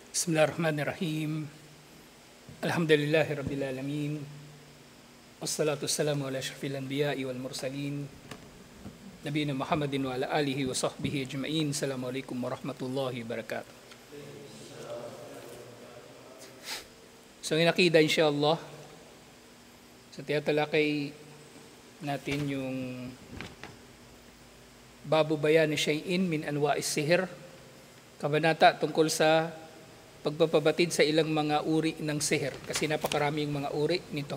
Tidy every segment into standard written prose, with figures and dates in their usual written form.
Bismillahirrahmanirrahim. Alhamdulillahi Rabbil Alamin. Wassalatu wassalamu ala asyrafil anbiya'i wal mursalin. Nabiyina Muhammadin wa ala alihi wa sahbihi ajma'in. Assalamualaikum warahmatullahi wabarakatuh. So, inakida insyaAllah, sa tiyatalakay natin yung Babu Bayan Shay'in min Anwa'is Sihir, kabanata tungkol sa pagpapabatid sa ilang mga uri ng sihir, kasi napakaraming mga uri nito.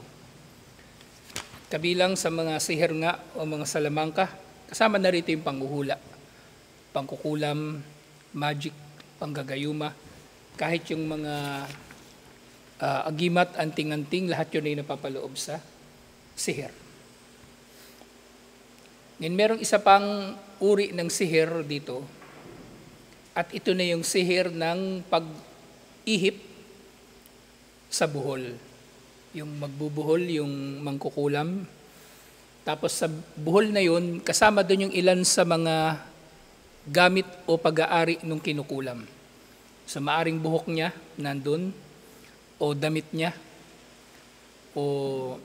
Kabilang sa mga sihir nga o mga salamangka, kasama na rito yung panghuhula, pangkukulam, magic, panggagayuma, kahit yung mga agimat, anting-anting, lahat yun ay napapaloob sa sihir. Ngayon, merong isa pang uri ng sihir dito, at ito na yung sihir ng pag-ihip sa buhol. Yung magbubuhol, yung mangkukulam. Tapos sa buhol na yun, kasama doon yung ilan sa mga gamit o pag-aari ng kinukulam. So maaring buhok niya, nandun, o damit niya, o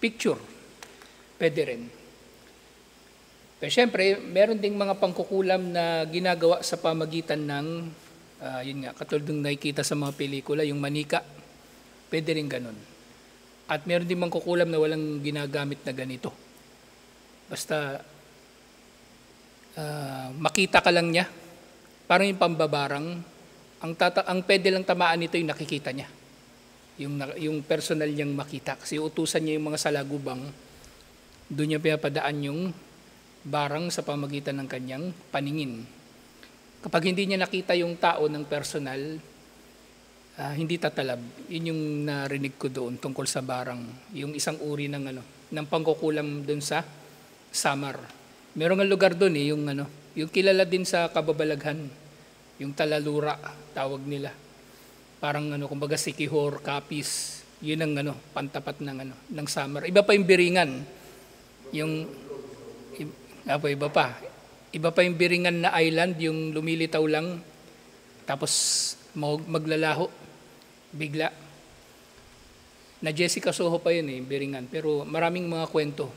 picture, pwede rin. Pero syempre, meron ding mga pangkukulam na ginagawa sa pamagitan ng, yun nga, katulad ng nakikita sa mga pelikula, yung manika, pwede rin ganun. At meron ding mangkukulam na walang ginagamit na ganito. Basta, makita ka lang niya, parang yung pambabarang, ang pwede lang tamaan nito yung nakikita niya. Yung personal niyang makita. Kasi utusan niya yung mga salagubang, doon niya pinapadaan yung barang sa pamagitan ng kanyang paningin. Kapag hindi niya nakita yung tao ng personal, hindi tatalab. Yun yung narinig ko doon tungkol sa barang. Yung isang uri ng pangkukulam doon sa Samar. Merong lugar doon yung kilala din sa kababalaghan, yung Talalura, tawag nila. Parang kumbaga Sikihor, Capiz, yun ang pantapat ng Samar. Iba pa yung Biringan. Iba pa yung Biringan na island, yung lumilitaw lang, tapos maglalaho, bigla. Na Jessica Soho pa yun Biringan, pero maraming mga kwento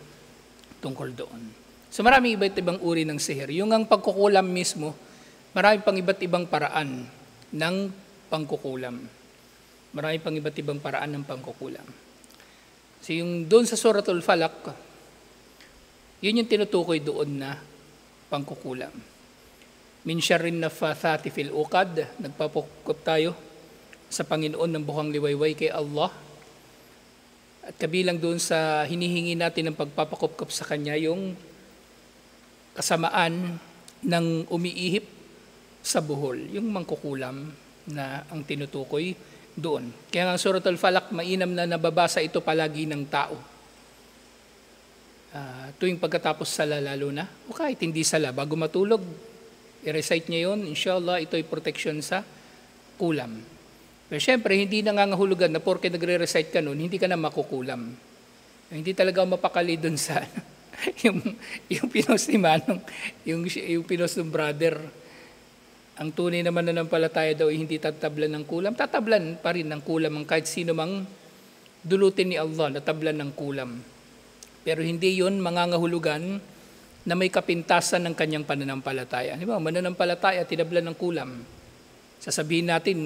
tungkol doon. So maraming iba't ibang uri ng sihir. Yung ang pagkukulam mismo, maraming pang iba't ibang paraan ng pangkukulam. Maraming pang iba't ibang paraan ng pangkukulam. So yung doon sa Suratul Falaq, yun yung tinutukoy doon na pangkukulam. Min syarrin naffathati fil uqad, nagpapukop tayo sa Panginoon ng bukang liwayway kay Allah. At kabilang doon sa hinihingi natin ng pagpapakupkop sa Kanya, yung kasamaan ng umiihip sa buhol, yung mangkukulam na ang tinutukoy doon. Kaya nga Suratul Falaq, mainam na nababasa ito palagi ng tao. Tuwing pagkatapos sala lalo na, o kahit hindi sala, bago matulog, i-recite niya yun, inshallah, ito ay protection sa kulam. Pero syempre, hindi nangangahulugan na porke nagre-recite ka nun, hindi ka na makukulam. Hindi talaga mapakali dun sa yung pinos ni Manong, yung pinos ng brother. Ang tunay naman na nampalataya daw ay hindi tatablan ng kulam, tatablan pa rin ng kulam ang kahit sino mang dulutin ni Allah, natablan ng kulam. Pero hindi yun mangangahulugan na may kapintasan ng kanyang pananampalataya. Di ba? Mananampalataya, tinablan ng kulam. Sasabihin natin,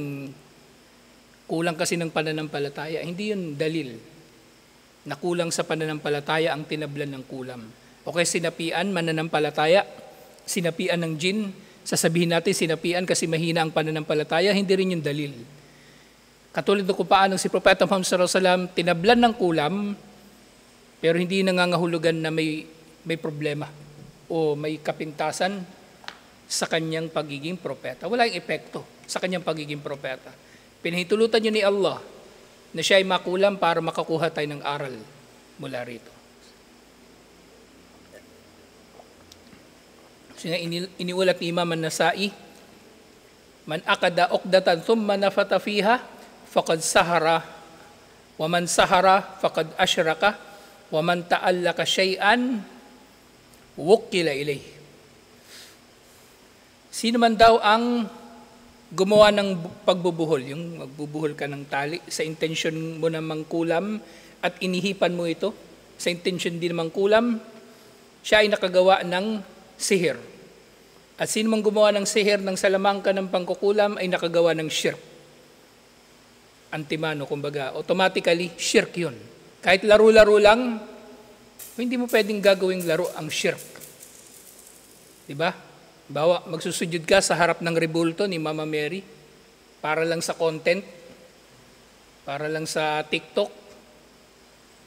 kulang kasi ng pananampalataya. Hindi yun dalil na kulang sa pananampalataya ang tinablan ng kulam. O kaya sinapian, mananampalataya, sinapian ng jin, sasabihin natin sinapian kasi mahina ang pananampalataya, hindi rin yung dalil. Katulad ng kung paano si Propeta Muhammad sallallahu alaihi wasallam tinablan ng kulam, pero hindi nangangahulugan na may problema o may kapintasan sa kanyang pagiging propeta. Wala yung epekto sa kanyang pagiging propeta. Pinahintulutan niyo ni Allah na siya ay makulam para makakuha tayo ng aral mula rito. So, iniulat ni Imam An-Nasai, man akada uqdatan thumma nafata fiha faqad sahara, wa man sahara faqad ashraka, wa man ta'allaka syai'an wukkila ilayh. Sino man daw ang gumawa ng pagbubuhol, yung magbubuhol ka ng tali, sa intensyon mo na mangkulam at inihipan mo ito, sa intensyon din mangkulam, siya ay nakagawa ng sihir. At sino mang gumawa ng sihir ng salamangka ng pangkukulam ay nakagawa ng shirk. Antimano, kumbaga, automatically, shirk yun. Kahit laro-laro lang, hindi mo pwedeng gagawing laro ang shirk. Diba? Bawa, magsusujud ka sa harap ng rebulto ni Mama Mary para lang sa content, para lang sa TikTok.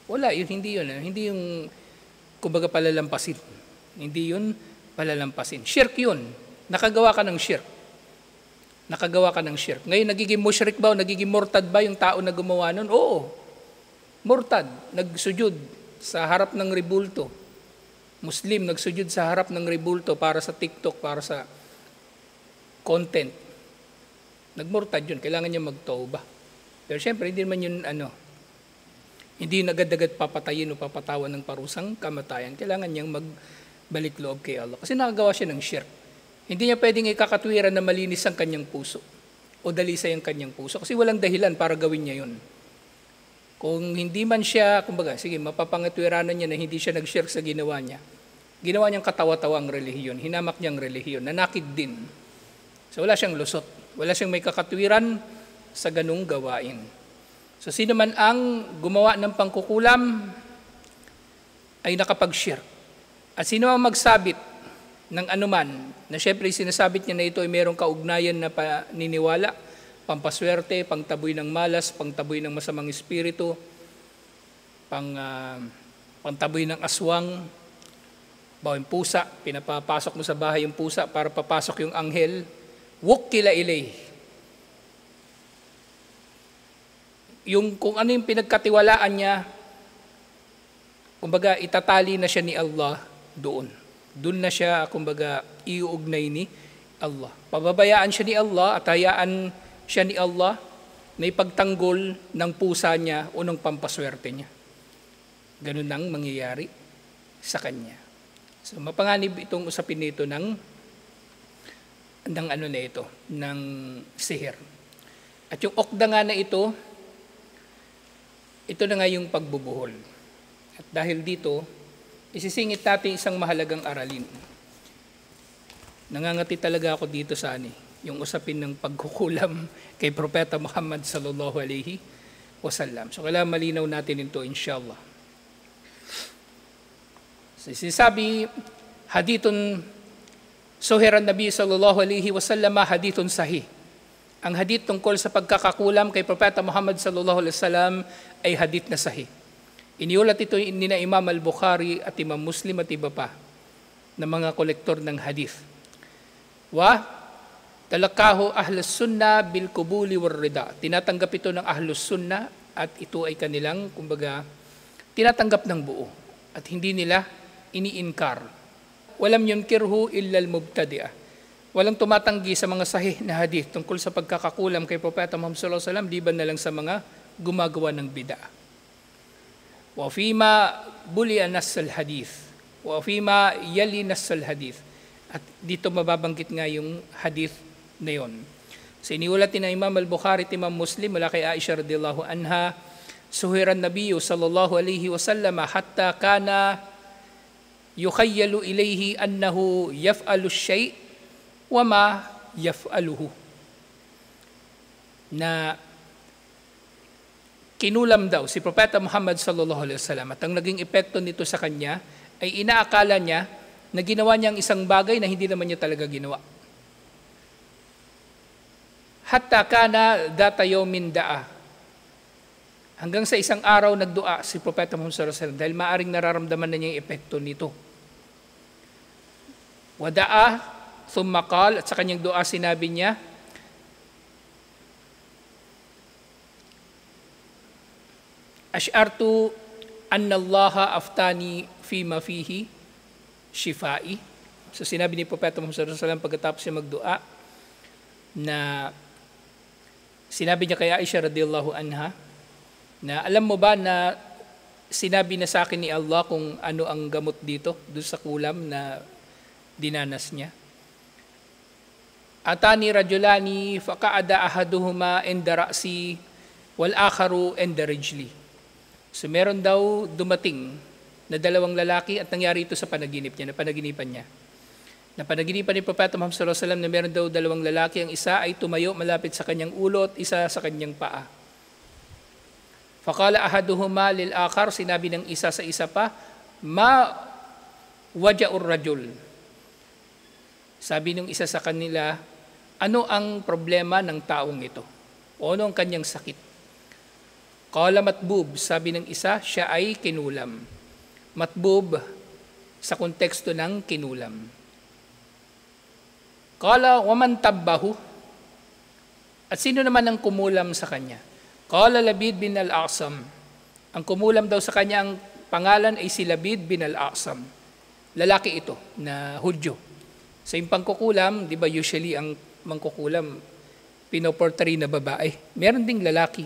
Wala, yun, hindi yun. Hindi yung, kumbaga, palalampasin. Hindi yun palalampasin. Shirk yun. Nakagawa ka ng shirk. Nakagawa ka ng shirk. Ngayon, nagiging mushrik ba o nagiging murtad ba yung tao na gumawa nun? Oo. Murtad. Nagsujud sa harap ng rebulto. Muslim, nagsujud sa harap ng rebulto para sa TikTok, para sa content. Nagmurtad yun. Kailangan niya magtauba. Pero syempre, hindi naman yun, hindi agad-agad papatayin o papatawan ng parusang kamatayan. Kailangan niyang magbalik loob kay Allah. Kasi nakagawa siya ng shirk. Hindi niya pwedeng ikakatwiran na malinis ang kanyang puso o dalisay ang kanyang puso kasi walang dahilan para gawin niya yun. Kung hindi man siya, kumbaga, sige, mapapangatwiranan niya na hindi siya nag-shirk sa ginawa niya. Ginawa niyang katawa-tawa ang relihiyon, hinamak niyang relihiyon, nanakid din. So wala siyang lusot, wala siyang may kakatwiran sa ganung gawain. So sino man ang gumawa ng pangkukulam ay nakapag-shirk. At sino ang magsabit ng anuman, na syempre sinasabit niya na ito ay mayroong kaugnayan na paniniwala, pampaswerte, pangtaboy ng malas, pangtaboy ng masamang espiritu, pangtaboy ng aswang, yung pusa, pinapapasok mo sa bahay yung pusa para papasok yung anghel, wukila ilay. Yung kung ano yung pinagkatiwalaan niya, kumbaga itatali na siya ni Allah doon. Doon na siya, kumbaga, iuugnay ni Allah. Pababayaan siya ni Allah at hayaan siya ni Allah na ipagtanggol ng pusa niya o ng pampaswerte niya. Ganun ang mangyayari sa kanya. So, mapanganib itong usapin nito ng sihir. At yung okda nga na ito na nga yung pagbubuhol. At dahil dito, isisingit natin isang mahalagang aralin. Nangangati talaga ako dito sa yung usapin ng pagkukulam kay Propeta Muhammad sallallahu alaihi wasallam. So kailangan malinaw natin ito, inshallah. So, sinasabi, hadithun suhiran Nabi sallallahu alaihi wasallam, hadithun sahih. Ang hadith tungkol sa pagkakakulam kay Propeta Muhammad sallallahu alaihi wasallam ay hadith na sahih. Iniulat ito ni na Imam al-Bukhari at Imam Muslim at iba pa na mga kolektor ng hadith. Wa talakahu ahlus sunna bil kubuli war rida. Tinatanggap ito ng ahlus sunna at ito ay kanilang, kumbaga, tinatanggap ng buo at hindi nila iniinkar. Walam yunkirhu illa al-mubtadi'ah. Walang tumatanggi sa mga sahih na hadith tungkol sa pagkakakulam kay Propeta Muhammad sallallahu alaihi wasallam, liban na lang sa mga gumagawa ng bid'ah. Wa fima buliya nas al-hadith wa fima yali nas al-hadith. At dito mababanggit nga yung hadith na yon. So iniulat ni Imam al-Bukhari at Imam Muslim mula kay Aisha radhiyallahu anha, suhiran Nabiyyu sallallahu alaihi wasallam hatta kana yukhayyalu ilayhi annahu yaf'alu shay' wa ma yaf'aluhu. Na kinulam daw si Propeta Muhammad sallallahu alaihi wasallam at ang naging epekto nito sa kanya ay inaakala niya na ginawa niya ang isang bagay na hindi naman niya talaga ginawa. Hatta kana data yawmin da'a. Hanggang sa isang araw nagdua si Propeta Muhammad sallallahu alaihi wasallam dahil maaring nararamdaman na niya yung epekto nito. Wada'a thumma qala, at sa kanyang dua sinabi niya, Ash'artu anna Allah aftani fima fihi shifai. So sinabi ni Propeta Muhammad sallallahu alaihi wasallam pagkatapos siya magdua na sinabi niya kay Aisha radhiyallahu anha na alam mo ba na sinabi na sa akin ni Allah kung ano ang gamot dito doon sa kulam na dinanas niya. Atani rajulani faqa'ada ahaduhuma inda ra'si wal akharu inda rijli. So meron daw dumating na dalawang lalaki at nangyari ito sa panaginip niya, na panaginipan niya. Na panaginipan ni Propeta Muhammad sallallahu alaihi wasallam na meron daw dalawang lalaki, ang isa ay tumayo malapit sa kanyang ulo at isa sa kanyang paa. Faqala ahaduhuma lil akhar, sinabi ng isa sa isa pa, ma waja'ur rajul. Sabi ng isa sa kanila, ano ang problema ng taong ito? O ano ang kanyang sakit? Qala matbub, sabi ng isa, siya ay kinulam. Matbub sa konteksto ng kinulam. Qala waman tabbahu, at sino naman ang kumulam sa kanya? Qala Labid bin al-A'sam. Ang kumulam daw sa kanya, ang pangalan ay si Labid bin al-A'sam. Lalaki ito na Hudyo. Sa yung pangkukulam, di ba usually ang mangkukulam pinoportray na babae. Meron ding lalaki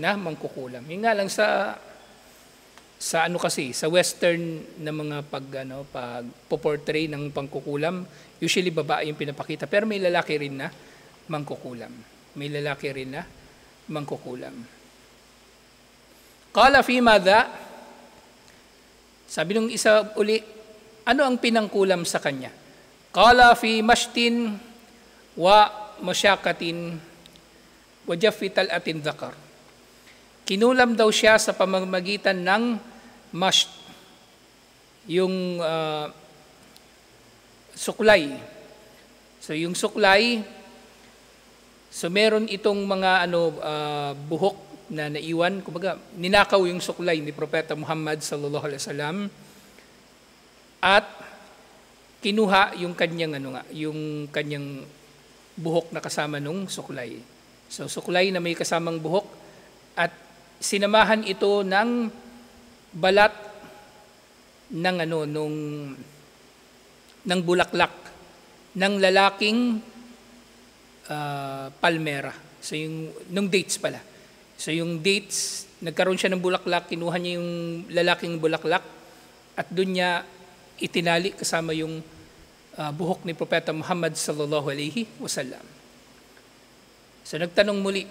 na mangkukulam. Yung nga lang sa ano kasi, sa western na mga pagpo-portray ng pangkukulam, usually babae yung pinapakita. Pero may lalaki rin na mangkukulam. May lalaki rin na mangkukulam. Qala fi madha, sabi nung isa uli, ano ang pinangkulam sa kanya? Qala fi mashtin wa masyakatin wa jaffital atin dhakar. Kinulam daw siya sa pamamagitan ng masht, yung suklay. So yung suklay, so meron itong mga buhok na naiwan, kumbaga ninakaw yung suklay ni Propeta Muhammad sallallahu alaihi wasallam at kinuha yung kanyang yung kanyang buhok na kasama nung suklay. So suklay na may kasamang buhok at sinamahan ito ng balat ng ng bulaklak ng lalaking palmera. So nung dates pala. So yung dates, nagkaroon siya ng bulaklak, kinuha niya yung lalaking bulaklak at doon niya itinali kasama yung buhok ni Propeta Muhammad sallallahu alaihi wasallam. So nagtanong muli,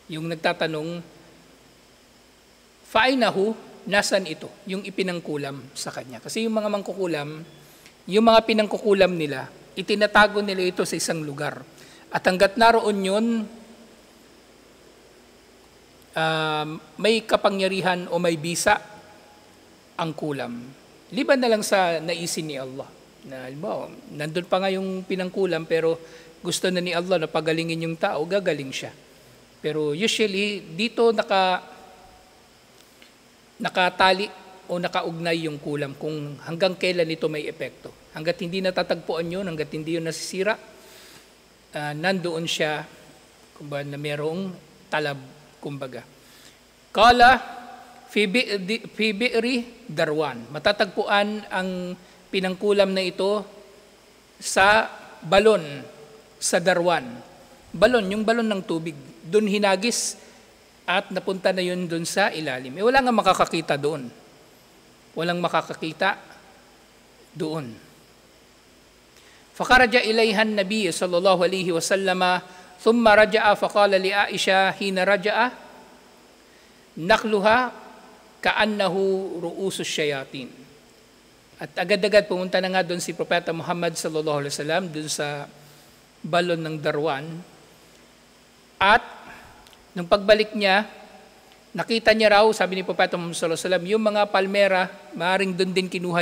yung nagtatanong, fa'inahu, nasan ito? Yung ipinangkulam sa kanya. Kasi yung mga mangkukulam, yung mga pinangkukulam nila, itinatago nila ito sa isang lugar. At hanggat naroon yun, may kapangyarihan o may bisa ang kulam. Liban na lang sa naisin ni Allah. Na, nandun pa nga yung pinangkulam pero gusto na ni Allah na pagalingin yung tao, gagaling siya. Pero usually, dito nakatali o nakaugnay yung kulam kung hanggang kailan ito may epekto. Hanggat hindi natatagpuan yun, hanggat hindi yun nasisira, nandoon siya kumbaga, na merong talab, kumbaga. Kala, fi bi'ri darwan. Matatagpuan ang pinangkulam na ito sa balon, sa darwan. Balon, yung balon ng tubig. Doon hinagis at napunta na yun doon sa ilalim. Wala nga makakakita doon. Walang makakakita doon. Fakaraja ilayhan Nabi sallallahu alaihi wasallama thumma raja'a faqala li Aisha hina raja'a nakluha ka'annahu ru'usus syayatin. At agad-agad pumunta na nga doon si Propeta Muhammad sallallahu alaihi wasallam doon sa balon ng darwan. At nung pagbalik niya, nakita niya raw, sabi ni Propeta Muhammad sallallahu alaihi wasallam, yung mga palmera, maaaring doon din kinuha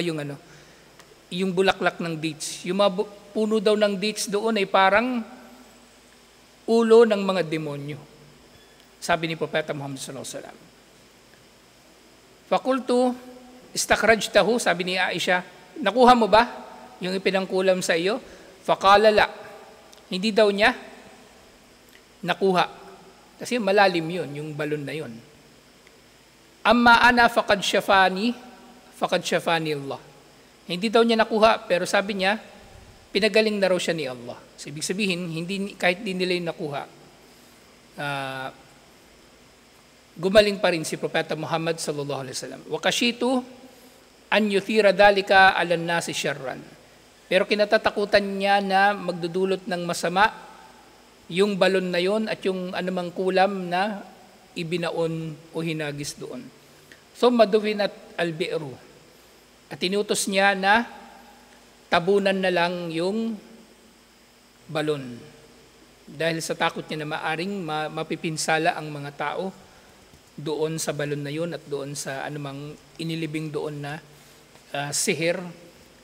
yung bulaklak ng dates. Yung mga puno daw ng dates doon ay parang ulo ng mga demonyo. Sabi ni Propeta Muhammad sallallahu alaihi wasallam. Fakultu istakhrajtahu, sabi ni Aisha, nakuha mo ba yung ipinangkulam sa iyo? Faqala la, hindi daw niya nakuha. Kasi malalim yun, yung balon na yun. Amma ana faqad syafani Allah. Hindi daw niya nakuha, pero sabi niya, pinagaling na raw siya ni Allah. So, ibig sabihin, kahit di nila yung nakuha, gumaling pa rin si Propeta Muhammad sallallahu alaihi wasallam. Wa kashitu an yuthira dalika ala nasi syarran. Pero kinatatakutan niya na magdudulot ng masama yung balon na yon at yung anumang kulam na ibinaon o hinagis doon. So madufinat al-bi'ru. At inutos niya na tabunan na lang yung balon. Dahil sa takot niya na maaring mapipinsala ang mga tao doon sa balon na yun at doon sa anumang inilibing doon na sihir.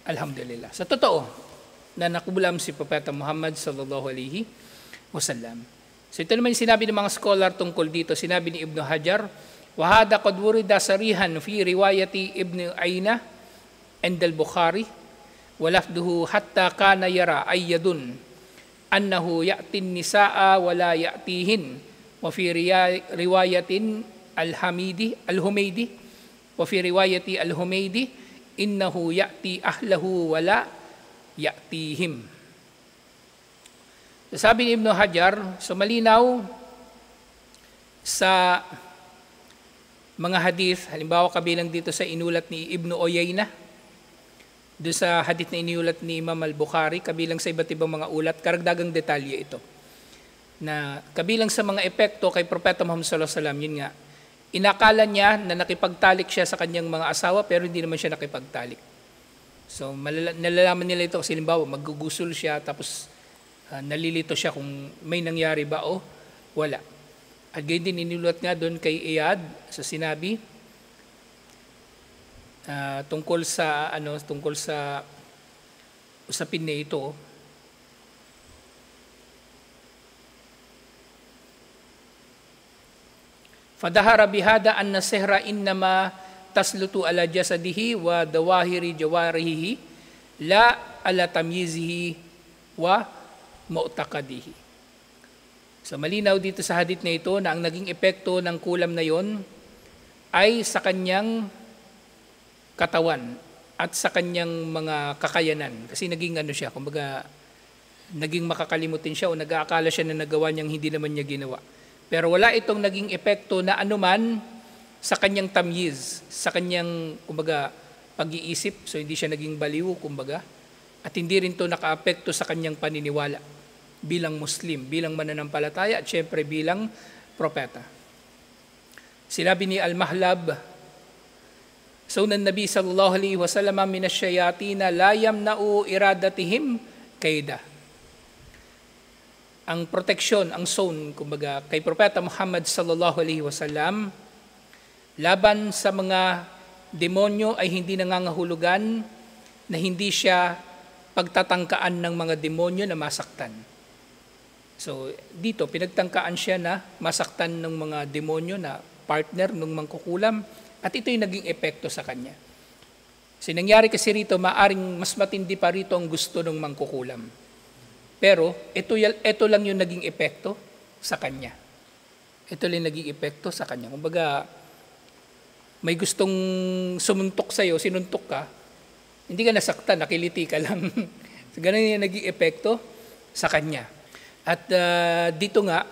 Alhamdulillah. Sa totoo na nakulam si Propeta Muhammad sallallahu alaihi wasallam. So ito naman yung sinabi ng mga scholar tungkol dito. Sinabi ni Ibn Hajar, وَهَذَا قَدْ وُرِدَ صَرِيحًا فِي رِوَايَةِ ابن عَيْنَةَ عند البخاري وَلَفْدُهُ حَتَّى كَانَ يَرَى أَيَّدٌ أَنَّهُ يَأْتِي النِّسَاءَ وَلَا يَأْتِيهِنْ وَفِي رِوَايَةٍ الْهُمَيْدِ وَفِي رِوَايَةِ الْهُمَيْدِ إِنَّهُ يَأْتِي أَهْلَهُ وَلَا يَأْتِيهِمْ. Sabi ni Ibn Hajar, so malinaw sa mga hadith, halimbawa kabilang dito sa inulat ni Ibn Uyayna, doon sa hadith na inulat ni Imam al-Bukhari, kabilang sa iba't ibang mga ulat, karagdagang detalye ito. Na kabilang sa mga epekto kay Propeta Muhammad sallallahu alaihi wasallam, yun nga, inakala niya na nakipagtalik siya sa kanyang mga asawa pero hindi naman siya nakipagtalik. So nalalaman nila ito kasi halimbawa maggugusol siya tapos nalilito siya kung may nangyari ba o wala. At gayon din inilulat nga doon kay Iyad sa sinabi tungkol sa usapin na ito. Fadahara bihada anna sihra innama taslutu ala jasadihi wa dawahiri jawarihi la ala tamyizihi wa mu'taqadihi. So malinaw dito sa hadith na ito na ang naging epekto ng kulam na yon ay sa kanyang katawan at sa kanyang mga kakayanan. Kasi naging siya, kumbaga naging makakalimutin siya o nag-aakala siya na nagawa niyang hindi naman niya ginawa. Pero wala itong naging epekto na anuman sa kanyang tamyiz, sa kanyang kumbaga pag-iisip, so hindi siya naging baliw kumbaga, at hindi rin ito naka-apekto sa kanyang paniniwala bilang Muslim, bilang mananampalataya at syempre bilang propeta. Sinabi ni Al-Mahlab, Sunan Nabi sallallahu alaihi wasallam min asyayatina la yamna'u iradatihim kaida. Ang proteksyon, ang zone, kumbaga, kay Propeta Muhammad sallallahu alaihi wasallam, laban sa mga demonyo ay hindi nangangahulugan na hindi siya pagtatangkaan ng mga demonyo na masaktan. So, dito, pinagtangkaan siya na masaktan ng mga demonyo na partner ng mangkukulam at ito yung naging epekto sa kanya. Kasi nangyari kasi rito, maaring mas matindi pa rito ang gusto ng mangkukulam. Pero ito lang yung naging epekto sa kanya. Ito lang yung naging epekto sa kanya. Kumbaga, may gustong sumuntok sa'yo, sinuntok ka, hindi ka nasaktan, nakiliti ka lang. So, ganun yung naging epekto sa kanya. At dito nga,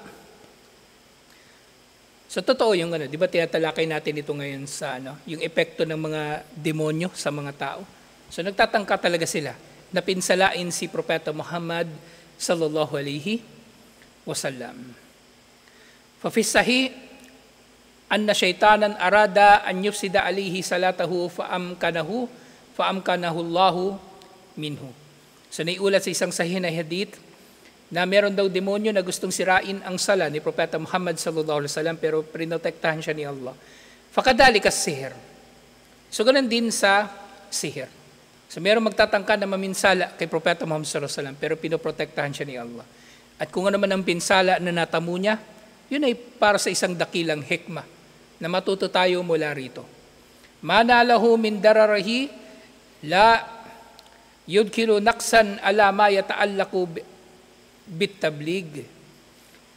so totoo yung di ba tinatalakay natin ito ngayon sa yung epekto ng mga demonyo sa mga tao. So nagtatangka talaga sila na pinsalain si Propeta Muhammad sallallahu alaihi wasallam. Fa fi sahih anna shaytanan arada an yufsida alaihi salatahu fa amkanahu Allahu minhu. So naiulat sa isang sahih na hadith na meron daw demonyo na gustong sirain ang sala ni Propeta Muhammad sallallahu alaihi wasallam pero prinotektahan siya ni Allah. Fakadalika sihir. So ganun din sa sihir. So meron magtatangka na maminsala kay Propeta Muhammad sallallahu alaihi wasallam pero pinoprotektahan siya ni Allah. At kung ano man ang pinsala na natamo niya, yun ay para sa isang dakilang hikmah na matuto tayo mula rito. Manalahu min dararihi la yudkilu naqsan ala ma yata'allaqu bitablig.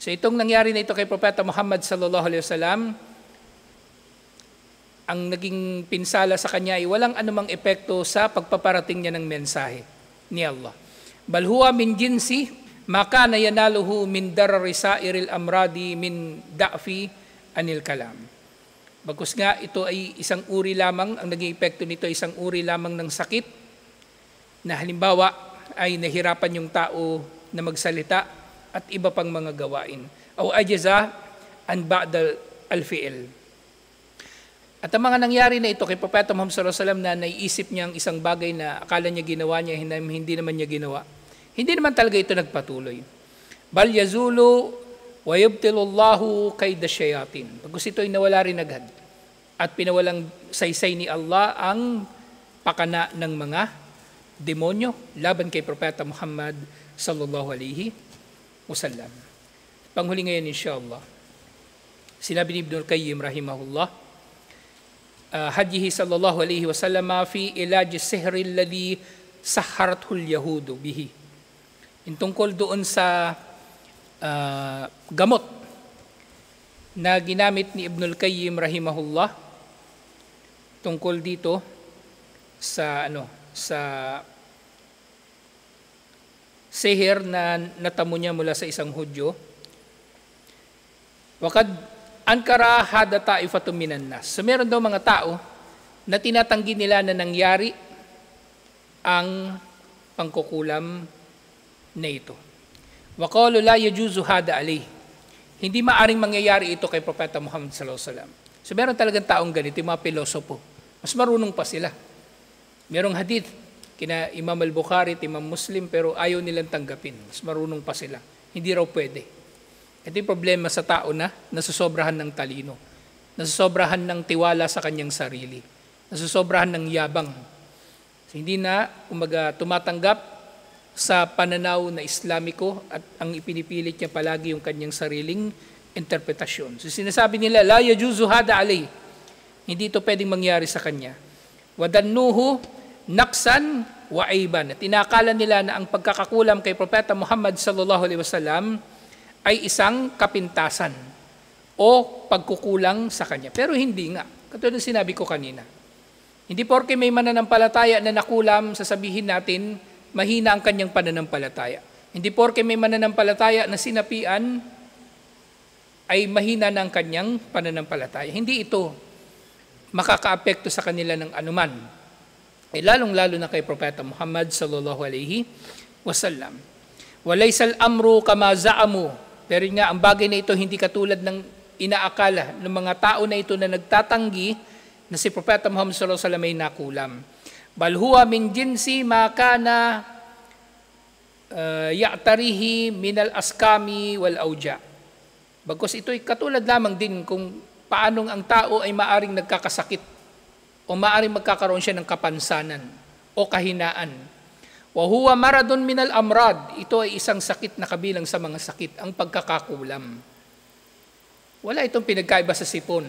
So itong nangyari na ito kay Propeta Muhammad sallallahu alaihi wasallam, ang naging pinsala sa kanya ay walang anumang epekto sa pagpaparating niya ng mensahe ni Allah. Bal huwa min jinsi ma kana yanaluhu min darari sa'iril amradi min da'fi anil kalam. Bagkus nga ito ay isang uri lamang, ang naging epekto nito ay isang uri lamang ng sakit na halimbawa ay nahirapan yung tao na magsalita at iba pang mga gawain. O ajaza an ba'da al-fi'l. At ang mga nangyari na ito kay Propeta Muhammad sallallahu alaihi wasallam na naiisip niya ang isang bagay na akala niya ginawa niya, hindi naman niya ginawa. Hindi naman talaga ito nagpatuloy. Bal yazulu wa yubtilu Allahu kayda syayatin. Pagkus ito ay nawala rin agad. At pinawalang saysay ni Allah ang pakana ng mga demonyo laban kay Propeta Muhammad sallallahu alaihi wasallam. Panghuli ngayon insyaAllah. Sinabi ni Ibn al-Qayyim rahimahullah, hadihi sallallahu alaihi wasallam fi ilaj sihri alladhi saharathul yahudu bihi. Tungkol doon sa gamot na ginamit ni Ibn al-Qayyim rahimahullah tungkol dito sa sa sihir na natamo niya mula sa isang Hudyo. Wakad ankara hada ta'ifatun minan nas. So meron daw mga tao na tinatanggi nila na nangyari ang pangkukulam na ito. Wa qalu la yajuzu hada alayh. Hindi maaring mangyayari ito kay Propeta Muhammad sallallahu alaihi wasallam. So meron talagang taong ganito, yung mga pilosopo. Mas marunong pa sila. Merong hadith kina Imam al-Bukhari at Imam Muslim pero ayaw nilang tanggapin. Mas marunong pa sila. Hindi raw pwede. Ito yung problema sa tao na nasusobrahan ng talino, nasusobrahan ng tiwala sa kanyang sarili, nasusobrahan ng yabang. So, hindi na tumatanggap sa pananaw na Islamiko at ang ipinipilit niya palagi yung kanyang sariling interpretasyon. So sinasabi nila, la yajuzu hada alay. Hindi ito pwedeng mangyari sa kanya. Wadannuhu naksan wa aiban. At inakala nila na ang pagkakakulam kay Propeta Muhammad sallallahu alaihi wasallam ay isang kapintasan o pagkukulang sa kanya. Pero hindi nga. Katulad ng sinabi ko kanina. Hindi porke may mananampalataya na nakulam, sasabihin natin, mahina ang kanyang pananampalataya. Hindi porke may mananampalataya na sinapian, ay mahina na ang kanyang pananampalataya. Hindi ito makakaapekto sa kanila ng anuman. Ay lalong-lalo na kay Propeta Muhammad sallallahu alaihi wasallam. Walaysal amru kama za'amu. Pero nga, ang bagay na ito hindi katulad ng inaakala ng mga tao na ito na nagtatanggi na si Propeta Muhammad sallallahu alaihi wasallam ay nakulam. Bal huwa min jinsi ma kana ya'tarihi min al-askami wal auja. Bagkus ito ay katulad lamang din kung paanong ang tao ay maaring nagkakasakit o maaring magkakaroon siya ng kapansanan o kahinaan. Wa huwa maradun min al-amrad. Ito ay isang sakit na kabilang sa mga sakit, ang pagkakakulam. Wala itong pinagkaiba sa sipon,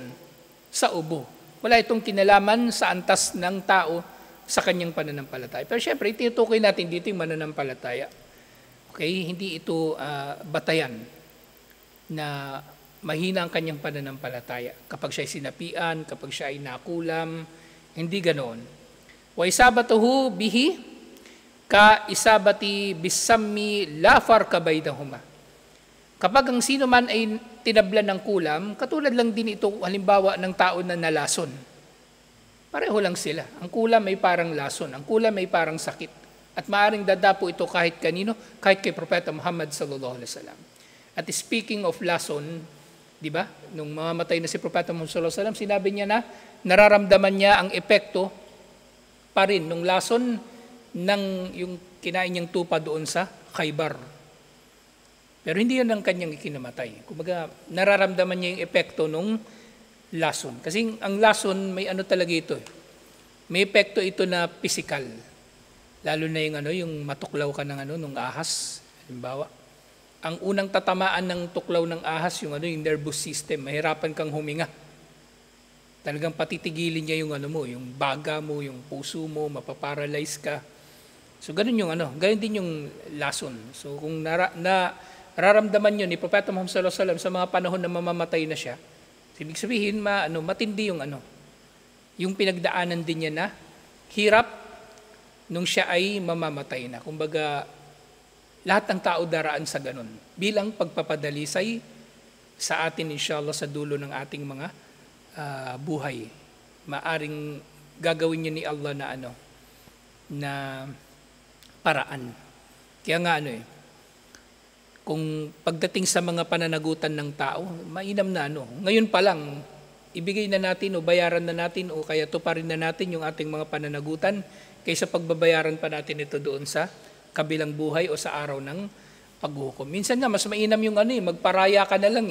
sa ubo. Wala itong kinalaman sa antas ng tao sa kanyang pananampalataya. Pero syempre, tinutukoy natin dito yung mananampalataya. Okay? Hindi ito batayan na mahina ang kanyang pananampalataya. Kapag siya ay sinapian, kapag siya ay nakulam, hindi ganoon. Wa isabatuhu bihi ka isabati bisammi la farqa bainahuma. Kapag ang sino man ay tinablan ng kulam, katulad lang din ito halimbawa ng tao na nalason. Pareho lang sila. Ang kulam ay parang lason, ang kulam ay parang sakit. At maaaring dadapo ito kahit kanino, kahit kay Propeta Muhammad sallallahu alaihi wasallam. At speaking of lason, di ba? Nung mamamatay na si Propeta Muhammad sallallahu alaihi wasallam, sinabi niya na nararamdaman niya ang epekto pa rin nung lason ng yung kinain niyang tupa doon sa Khaybar. Pero hindi yan ang kanyang ikinamatay. Kumbaga, nararamdaman niya yung epekto nung lason. Kasi ang lason, may ano talaga ito. May epekto ito na physical. Lalo na yung matuklaw ka ng nung ahas. Halimbawa, ang unang tatamaan ng tuklaw ng ahas, yung nervous system, mahirapan kang huminga. Talagang patitigilin niya yung yung baga mo, yung puso mo, mapaparalyze ka. So ganun ganun din yung lason. So kung nararamdaman niyo ni Propeta Muhammad sallallahu alaihi wasallam sa mga panahon na mamamatay na siya, ibig sabihin matindi yung pinagdaanan din niya na hirap nung siya ay mamamatay na. Kumbaga lahat ng tao daraan sa ganun bilang pagpapadalisay sa atin inshallah sa dulo ng ating mga buhay. Maaring gagawin niya ni Allah na na paraan Kaya nga kung pagdating sa mga pananagutan ng tao, mainam na ngayon pa lang, ibigay na natin o bayaran na natin o kaya tuparin na natin yung ating mga pananagutan kaysa pagbabayaran pa natin ito doon sa kabilang buhay o sa araw ng paghuhukom. Minsan nga, mas mainam yung magparaya ka na lang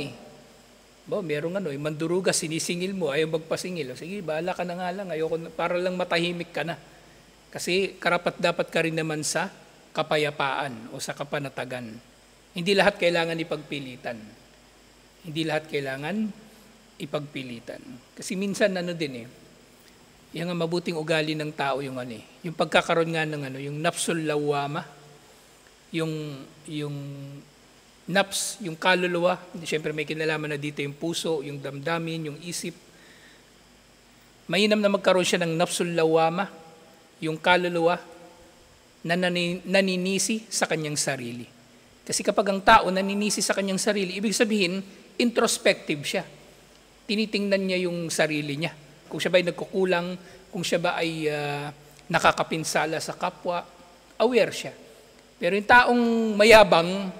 merong manduruga, sinisingil mo, ayaw magpasingil. Sige, bahala ka na nga lang, para lang matahimik ka na. Kasi karapat dapat ka rin naman sa kapayapaan o sa kapanatagan. Hindi lahat kailangan ipagpilitan. Hindi lahat kailangan ipagpilitan. Kasi minsan yung mabuting ugali ng tao yung yung pagkakaroon nga ng yung nafsul lawama, yung nafs, yung kaluluwa, siyempre may kinalaman na dito yung puso, yung damdamin, yung isip. Mainam na magkaroon siya ng nafsul lawama, yung kaluluwa na naninisi sa kanyang sarili. Kasi kapag ang tao naninisi sa kanyang sarili, ibig sabihin, introspective siya. Tinitingnan niya yung sarili niya. Kung siya ba ay nagkukulang, kung siya ba ay nakakapinsala sa kapwa, aware siya. Pero yung taong mayabang,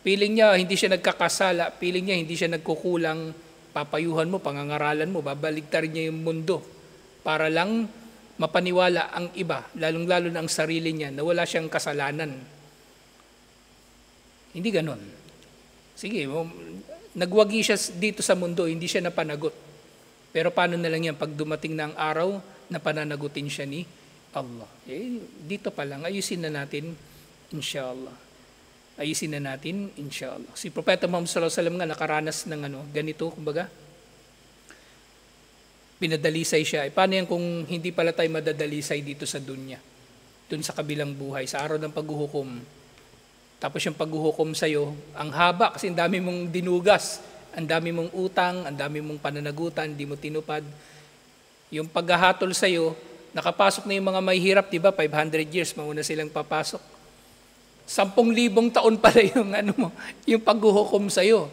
feeling niya hindi siya nagkakasala, feeling niya hindi siya nagkukulang, papayuhan mo, pangangaralan mo, babaligtarin niya yung mundo para lang mapaniwala ang iba, lalong-lalo na ang sarili niya na wala siyang kasalanan. Hindi ganon. Sige, nagwagi siya dito sa mundo, hindi siya napanagot. Pero paano na lang yan pag dumating na ang araw na pananagutin siya ni Allah? Dito pa lang, ayusin na natin, inshallah. Ayusin na natin, inshallah. Si Propeta Muhammad sallallahu alaihi wasallam nga nakaranas ng ganito, kumbaga, pinadalisay siya. Paano yan kung hindi pala tayo madadalisay dito sa dunya? Dun sa kabilang buhay, sa araw ng paghuhukom. Tapos yung paghuhukom sa'yo, ang haba kasi ang dami mong dinugas, ang dami mong utang, ang dami mong pananagutan, di mo tinupad. Yung paghahatol sa'yo, nakapasok na yung mga may hirap, di ba? 500 years, mauna silang papasok. 10,000 taon pala yung, yung paghuhukom sa'yo.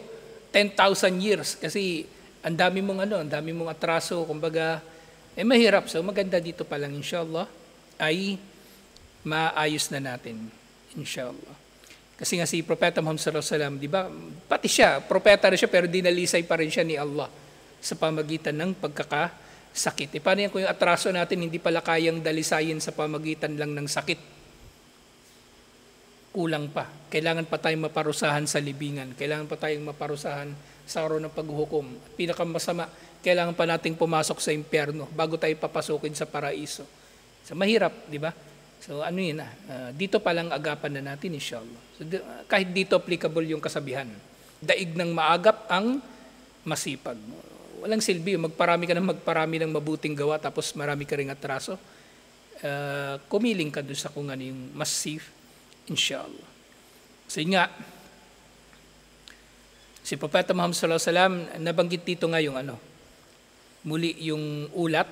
10,000 years. Kasi ang dami mong atraso, kumbaga, mahirap. So maganda dito pa lang, inshallah, ay maayos na natin. Inshallah. Kasi nga si Propeta Muhammad sallallahu alaihi wasallam, di ba? Pati siya, propeta na siya pero dinalisay pa rin siya ni Allah sa pamagitan ng pagkakasakit. Paano yan kung yung atraso natin hindi pala kayang dalisayin sa pamagitan lang ng sakit? Kulang pa. Kailangan pa tayong maparusahan sa libingan. Kailangan pa tayong maparusahan sa araw ng paghuhukom. Pinakamasama, kailangan pa nating pumasok sa impyerno bago tayo papasukin sa paraiso. So mahirap, di ba? So dito pa lang agapan na natin, inshallah. So, kahit dito applicable yung kasabihan. Daig ng maagap ang masipag. Walang silbi, magparami ng mabuting gawa tapos marami ka ring atraso. Kumiling ka doon sa kung ano yung mas safe, inshallah. So nga, si Propeta Muhammad sallallahu alaihi wasallam nabanggit dito nga yung muli yung ulat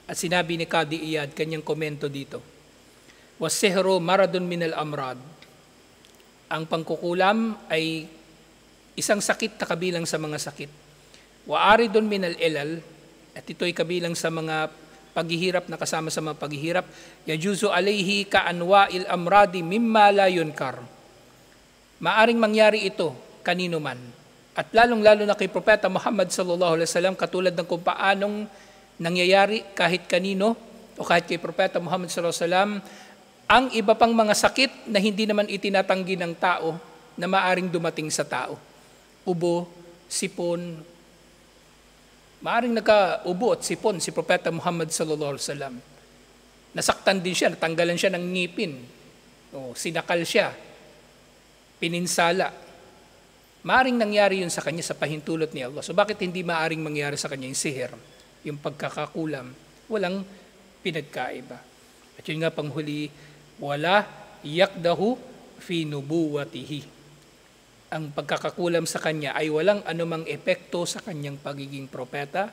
at sinabi ni Qadi Iyad, kanyang komento dito. Wasihru maradun minal amrad. Ang pangkukulam ay isang sakit na kabilang sa mga sakit. Wa aridun minal ilal, at ito'y kabilang sa mga paghihirap na kasama sa mga paghihirap. Yajuzu alayhi ka anwa'il amradi mimma la yunkar. Maaring mangyari ito kanino man. At lalong-lalo na kay Propeta Muhammad sallallahu alaihi wasallam, katulad ng kung paanong nangyayari kahit kanino o kahit kay Propeta Muhammad sallallahu alaihi wasallam, ang iba pang mga sakit na hindi naman itinatanggi ng tao na maaring dumating sa tao. Ubo, sipon. Maaring nagka-ubo at sipon si Propeta Muhammad sallallahu alaihi wasallam. Nasaktan din siya, natanggalan siya ng ngipin. Sinakal siya. Pininsala. Maaring nangyari yun sa kanya sa pahintulot ni Allah. So bakit hindi maaring mangyari sa kanya yung sihir, yung pagkakakulam? Walang pinagkaiba. At yun nga panghuli, wala yakdahu fi nubuwatihi. Ang pagkakakulam sa kanya ay walang anumang epekto sa kanyang pagiging propeta.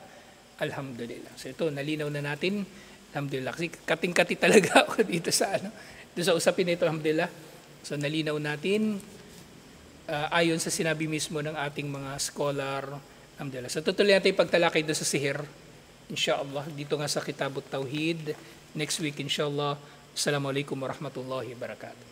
Alhamdulillah. So ito, nalinaw na natin. Alhamdulillah. Kasi kating-kati talaga ako dito sa usapin nito, alhamdulillah. So nalinaw natin ayon sa sinabi mismo ng ating mga scholar. Alhamdulillah. So tutuloy natin yung pagtalakay doon sa sihir. Inshallah. Dito nga sa Kitabut Tauhid. Next week, inshallah. Assalamualaikum warahmatullahi wabarakatuh.